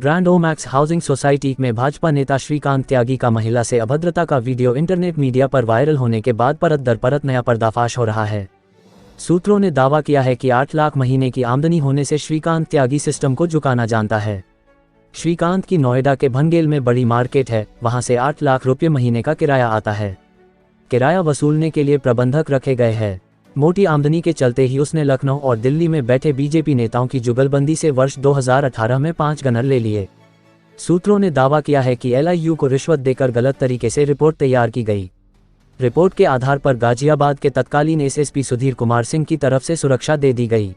Grand Omaxe housing society में भाजपा नेता श्रीकांत त्यागी का महिला से अभद्रता का वीडियो इंटरनेट मीडिया पर वायरल होने के बाद परत दर परत नया पर्दाफाश हो रहा है। सूत्रों ने दावा किया है कि 8 लाख महीने की आमदनी होने से श्रीकांत त्यागी सिस्टम को झुकाना जानता है। श्रीकांत की नोएडा के भनगेल में बड़ी मार्केट है, वहां से 8 लाख रुपये महीने का किराया आता है। किराया वसूलने के लिए प्रबंधक रखे गए हैं। मोटी आमदनी के चलते ही उसने लखनऊ और दिल्ली में बैठे बीजेपी नेताओं की जुगलबंदी से वर्ष 2018 में 5 गनर ले लिए। सूत्रों ने दावा किया है कि LIU को रिश्वत देकर गलत तरीके से रिपोर्ट तैयार की गई। रिपोर्ट के आधार पर गाजियाबाद के तत्कालीन SSP सुधीर कुमार सिंह की तरफ से सुरक्षा दे दी गई।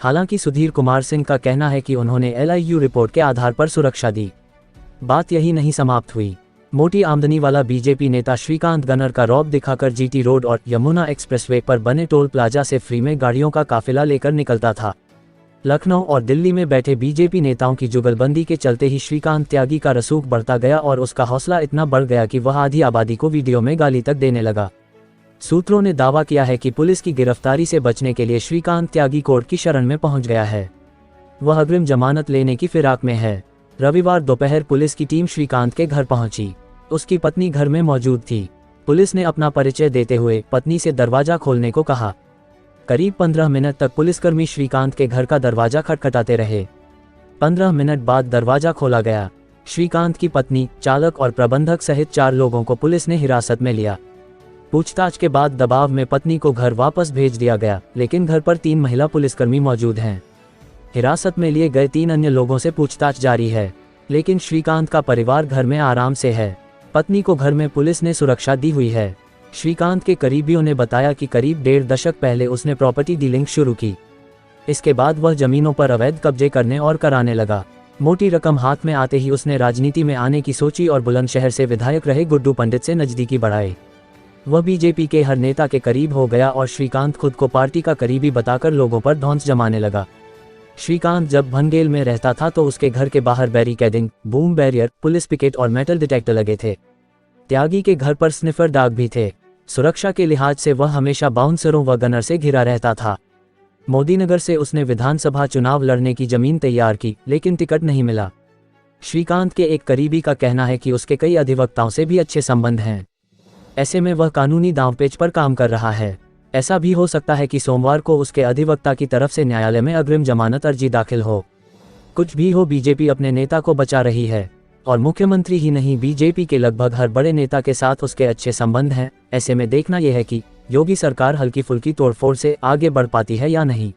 हालांकि सुधीर कुमार सिंह का कहना है कि उन्होंने LIU रिपोर्ट के आधार पर सुरक्षा दी। बात यही नहीं समाप्त हुई। मोटी आमदनी वाला बीजेपी नेता श्रीकांत गनर का रौब दिखाकर GT रोड और यमुना एक्सप्रेसवे पर बने टोल प्लाजा से फ्री में गाड़ियों का काफिला लेकर निकलता था। लखनऊ और दिल्ली में बैठे बीजेपी नेताओं की जुगलबंदी के चलते ही श्रीकांत त्यागी का रसूख बढ़ता गया और उसका हौसला इतना बढ़ गया कि वह आधी आबादी को वीडियो में गाली तक देने लगा। सूत्रों ने दावा किया है कि पुलिस की गिरफ्तारी से बचने के लिए श्रीकांत त्यागी कोर्ट की शरण में पहुंच गया है। वह अग्रिम जमानत लेने की फिराक में है। रविवार दोपहर पुलिस की टीम श्रीकांत के घर पहुंची। उसकी पत्नी घर में मौजूद थी। पुलिस ने अपना परिचय देते हुए पत्नी से दरवाजा खोलने को कहा। करीब 15 मिनट तक पुलिसकर्मी श्रीकांत के घर का दरवाजा खटखटाते रहे। 15 मिनट बाद दरवाजा खोला गया। श्रीकांत की पत्नी, चालक और प्रबंधक सहित 4 लोगों को पुलिस ने हिरासत में लिया। पूछताछ के बाद दबाव में पत्नी को घर वापस भेज दिया गया, लेकिन घर पर 3 महिला पुलिसकर्मी मौजूद हैं। हिरासत में लिए गए 3 अन्य लोगों से पूछताछ जारी है, लेकिन श्रीकांत का परिवार घर में आराम से है। पत्नी को घर में पुलिस ने सुरक्षा दी हुई है। श्रीकांत के करीबियों ने बताया कि करीब 1.5 दशक पहले उसने प्रॉपर्टी डीलिंग शुरू की। इसके बाद वह जमीनों पर अवैध कब्जे करने और कराने लगा। मोटी रकम हाथ में आते ही उसने राजनीति में आने की सोची और बुलंदशहर से विधायक रहे गुड्डू पंडित से नजदीकी बढ़ाई। वह बीजेपी के हर नेता के करीब हो गया और श्रीकांत खुद को पार्टी का करीबी बताकर लोगों पर धौंस जमाने लगा। श्रीकांत जब भनगेल में रहता था तो उसके घर के बाहर barricading, boom barrier, police picket और मेटल डिटेक्टर लगे थे। त्यागी के घर पर स्निफर डॉग भी थे। सुरक्षा के लिहाज से वह हमेशा बाउंसरों व गनर से घिरा रहता था। मोदीनगर से उसने विधानसभा चुनाव लड़ने की जमीन तैयार की, लेकिन टिकट नहीं मिला। श्रीकांत के एक करीबी का कहना है कि उसके कई अधिवक्ताओं से भी अच्छे संबंध हैं। ऐसे में वह कानूनी दांवपेच पर काम कर रहा है। ऐसा भी हो सकता है कि सोमवार को उसके अधिवक्ता की तरफ से न्यायालय में अग्रिम जमानत अर्जी दाखिल हो। कुछ भी हो, बीजेपी अपने नेता को बचा रही है और मुख्यमंत्री ही नहीं, बीजेपी के लगभग हर बड़े नेता के साथ उसके अच्छे संबंध हैं। ऐसे में देखना यह है कि योगी सरकार हल्की फुल्की तोड़फोड़ से आगे बढ़ पाती है या नहीं।